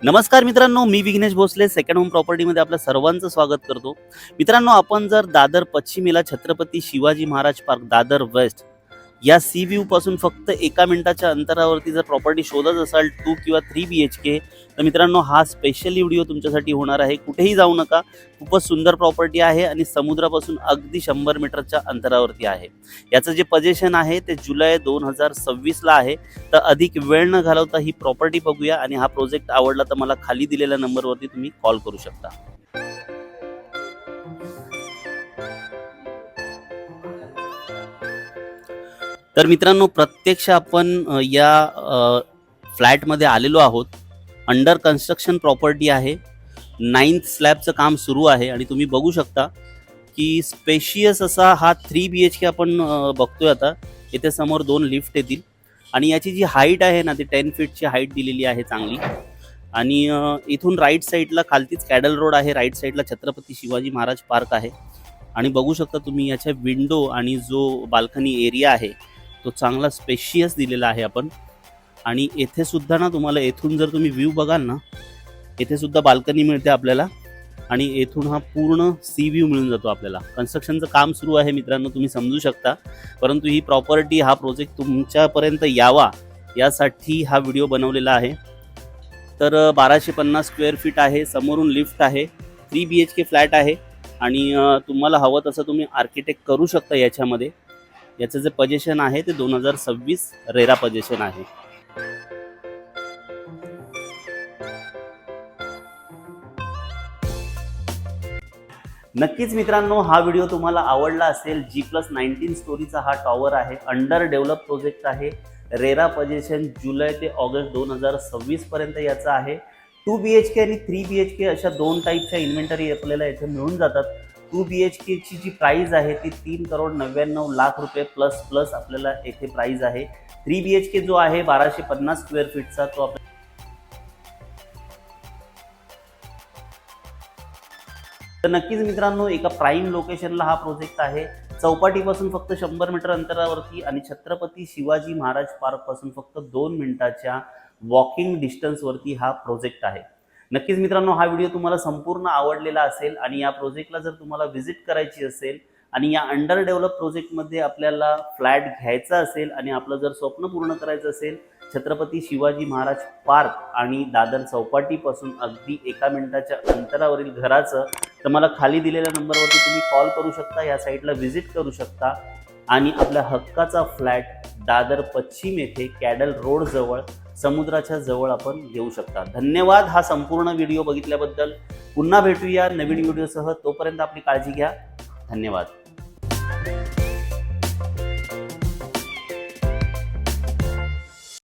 नमस्कार मित्रांनो, मी Vighnesh Bhosale second home प्रॉपर्टीमध्ये आपल्या सर्वांचं स्वागत करतो. मित्रांनो, आपण जर दादर पश्चिमेला छत्रपती शिवाजी महाराज पार्क दादर वेस्ट या सी व्ह्यू पासून फक्त 1 मिनिटाच्या अंतरावरती जर प्रॉपर्टी शोधत असाल 2 किंवा 3 BHK, तर मित्रांनो हा स्पेशली व्हिडिओ तुमच्यासाठी होणार आहे. कुठेही जाऊ नका. खूपच सुंदर प्रॉपर्टी आहे आणि समुद्रापासून अगदी 100 मीटरच्या अंतरावरती आहे. याचं जे पोझिशन आहे ते जुलै 2026ला आहे. तर अधिक वेळ न घालवता ही प्रॉपर्टी बघूया आणि हा प्रोजेक्ट आवडला तर मला खाली दिलेल्या नंबरवरती तुम्ही कॉल करू शकता. तर मित्रांनो, प्रत्यक्ष आपण या फ्लॅटमध्ये आलेलो आहोत. अंडर कन्स्ट्रक्शन प्रॉपर्टी आहे. 9th स्लॅबचं काम सुरू आहे आणि तुम्ही बघू शकता की स्पेशियस असा हा 3 BHK आपण बघतोय आता. इथे समोर 2 लिफ्ट येतील आणि याची जी हाईट आहे ना ती 10 फीटची हाईट दिलेली आहे चांगली. आणि इथून राईट साईडला खालतीच कॅडल रोड आहे, राईट साईडला छत्रपती शिवाजी महाराज पार्क आहे. आणि बघू शकता तुम्ही याच्या विंडो आणि जो बाल्कनी एरिया आहे तो चांगला स्पेशियस दिलेला आहे आपण. आणि येथे सुद्धा ना तुम्हाला येथून जर तुम्ही व्ह्यू बघाल ना, येथे सुद्धा बाल्कनी मिळते आपल्याला आणि येथून हा पूर्ण सी व्ह्यू मिळून जातो आपल्याला. कन्स्ट्रक्शनचं काम सुरू आहे मित्रांनो, तुम्ही समजू शकता. परंतु ही प्रॉपर्टी, हा प्रोजेक्ट तुमच्यापर्यंत यावा यासाठी हा व्हिडिओ बनवलेला आहे. तर 1250 स्क्वेअर फीट आहे, समोरून लिफ्ट आहे, 3 BHK फ्लॅट आहे आणि तुम्हाला हवं तसं तुम्ही आर्किटेक्ट करू शकता याच्यामध्ये. याचं जे पोझिशन आहे ते 2026 रेरा पोझिशन आहे. नक्कीच मित्रांनो, हा व्हिडिओ तुम्हाला आवडला असेल. G+19 स्टोरीचा हा टॉवर आहे. अंडर डेव्हलप प्रोजेक्ट आहे. रेरा पोझिशन जुलै ते ऑगस्ट 2026 पर्यंत याचं आहे. 2 BHK आणि 3 BHK अशा 2 टाईपच्या इन्व्हेंटरी आपल्याला इथे मिळून जातात. 2 BHK ची जी प्राइस आहे ती 3,99,00,000 रुपये प्लस आपल्याला येथे प्राइस आहे. 3 BHK जो आहे 1250 स्क्वेअर फीटचा तो आपल्याला. तर नक्कीच मित्रांनो, एका प्राईम लोकेशनला हा प्रोजेक्ट आहे. चौपाटीपासून फक्त 100 मीटर अंतरावरती आणि छत्रपती शिवाजी महाराज पार्क पासून फक्त 2 मिनिटाच्या वॉकिंग डिस्टन्सवरती हा प्रोजेक्ट आहे. नक्कीच मित्रांनो, हा व्हिडिओ तुम्हाला संपूर्ण आवडलेला असेल आणि या प्रोजेक्टला जर तुम्हाला व्हिजिट करायची असेल आणि या अंडर डेव्हलप प्रोजेक्टमध्ये आपल्याला फ्लॅट घ्यायचा असेल आणि आपलं जर स्वप्न पूर्ण करायचं असेल छत्रपती शिवाजी महाराज पार्क आणि दादर चौपाटीपासून अगदी 1 मिनिटाच्या अंतरावरील घराचं, तर मला खाली दिलेल्या नंबरवरती तुम्ही कॉल करू शकता. या साईटला व्हिजिट करू शकता आणि आपल्या हक्काचा फ्लॅट दादर पश्चिम येथे कॅडल रोड जवळ समुद्राच्या जवळ आपण घेऊ शकता. धन्यवाद हा संपूर्ण व्हिडिओ बघितल्याबद्दल. पुन्हा भेटूया नवीन व्हिडिओसह. तोपर्यंत आपली काळजी घ्या. धन्यवाद.